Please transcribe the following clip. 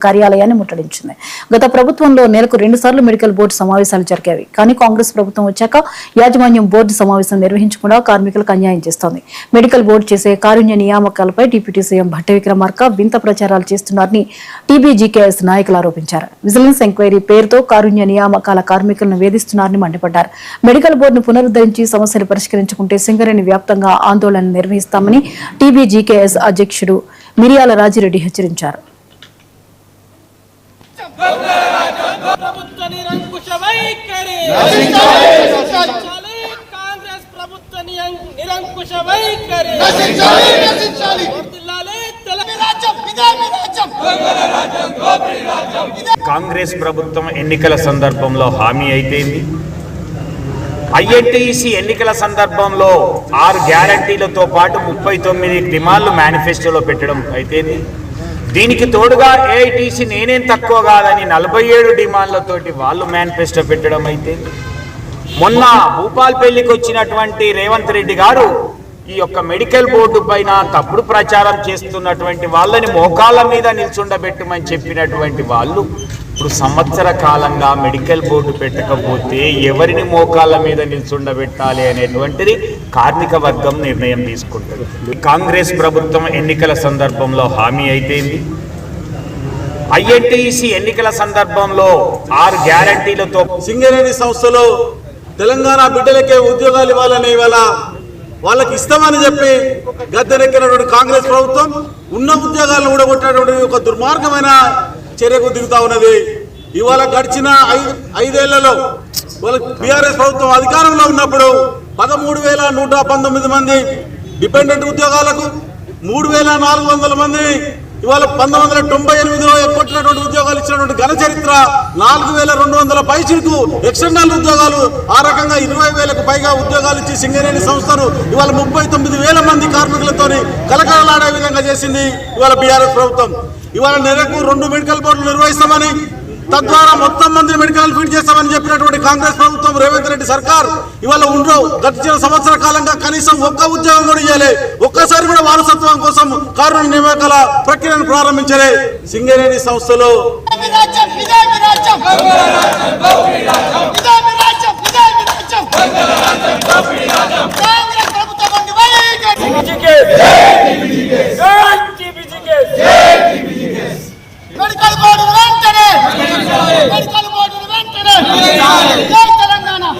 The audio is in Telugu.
కార్యాలయాన్ని ముట్టడించింది. గత ప్రభుత్వంలో నెలకు 2 సార్లు మెడికల్ బోర్డు సమావేశాలు జరిగేవి. కానీ కాంగ్రెస్ ప్రభుత్వం వచ్చాక యాజమాన్యం బోర్డు సమావేశం నిర్వహించకుండా కార్మికులకు అన్యాయం చేస్తోంది. మెడికల్ బోర్డు చేసే కారుణ్య నియామకాలపై డిప్యూటీ సీఎం భట్టి విక్రమార్క వింత ప్రచారాలు చేస్తున్నారని టీబీజీకేఎస్ నాయకులు ఆరోపించారు. విజిలెన్స్ ఎంక్వైరీ పేరుతో కారుణ్య నియామకాల కార్మికులను వేధిస్తున్నారని మండిపడ్డారు. మెడికల్ బోర్డును పునరుద్ధరించి సమస్యలు పరిష్కరించుకుంటే సింగరేణి వ్యాప్తంగా ఆందోళన నిర్వహిస్తామని టీబీజీకేఎస్ అధ్యక్షుడు మిరియాల రాజిరెడ్డి హెచ్చరించారు. కాంగ్రెస్ ప్రభుత్వం ఎన్నికల సందర్భంలో హామీ అయిపోయింది. ఐఎన్టీసీ ఎన్నికల సందర్భంలో 6 గ్యారంటీలతో పాటు 39 డిమాండ్లు మేనిఫెస్టోలో పెట్టడం అయిపోయింది. దీనికి తోడుగా ఏఐటీసీ నేనేం తక్కువ కాదని 47 డిమాండ్లతోటి వాళ్ళు మేనిఫెస్టో పెట్టడం అయితే మొన్న భూపాల్పల్లికి వచ్చినటువంటి రేవంత్ రెడ్డి గారు ఈ యొక్క మెడికల్ బోర్డు పైన తప్పుడు ప్రచారం చేస్తున్నటువంటి వాళ్ళని మోకాళ్ళ మీద నిల్చుండబెట్టమని చెప్పినటువంటి వాళ్ళు ఇప్పుడు సంవత్సర కాలంగా మెడికల్ బోర్డు పెట్టకపోతే ఎవరిని మోకాళ్ళ మీద నిల్చుండబెట్టాలి అనేటువంటిది కార్మిక వర్గం నిర్ణయం తీసుకుంటుంది. కాంగ్రెస్ ప్రభుత్వం ఎన్నికల సందర్భంలో హామీ అయిపోయింది. ఐఎన్టీసీ ఎన్నికల సందర్భంలో 6 గ్యారంటీలతో సింగరేణి సంస్థలో తెలంగాణ బిడ్డలకే ఉద్యోగాలు ఇవ్వాలని ఇవాళ వాళ్ళకి ఇస్తామని చెప్పి గద్దెనెక్కినటువంటి కాంగ్రెస్ ప్రభుత్వం ఉన్న ఉద్యోగాలను ఊడగొట్టినటువంటి ఒక దుర్మార్గమైన చర్యకు దిగుతా ఉన్నది. ఇవాళ గడిచిన 5 ఏళ్లలో వాళ్ళ బీఆర్ఎస్ ప్రభుత్వం అధికారంలో ఉన్నప్పుడు 13,119 మంది డిపెండెంట్ ఉద్యోగాలకు 3,400 మంది ఇవాళ 1998లో కొట్టినటువంటి ఉద్యోగాలు ఇచ్చినటువంటి ఘన చరిత్ర 4,200 పైచిలకు ఎక్స్టర్నల్ ఉద్యోగాలు ఆ రకంగా 20,000కు పైగా ఉద్యోగాలు ఇచ్చి సింగరేణి సంస్థను ఇవాళ 39,000 మంది కార్మికులతో కలకలలాడే విధంగా చేసింది ఇవాళ బీఆర్ఎస్ ప్రభుత్వం. ఇవాళ నెలకు 2 మెడికల్ బోర్డులు నిర్వహిస్తామని తద్వారా మొత్తం మందిని మెడికల్ ఫీడ్ చేస్తామని చెప్పినటువంటి కాంగ్రెస్ ప్రభుత్వం రేవంత్ రెడ్డి సర్కార్ ఇవాళ గడిచిన సంవత్సర కాలంగా కనీసం ఒక్క ఉద్యోగం కూడా ఇవ్వలే. ఒక్కసారి కూడా వారసత్వం కోసం కారుణ్య నియామకాల ప్రక్రియను ప్రారంభించలే. సింగరేణి సంస్థలో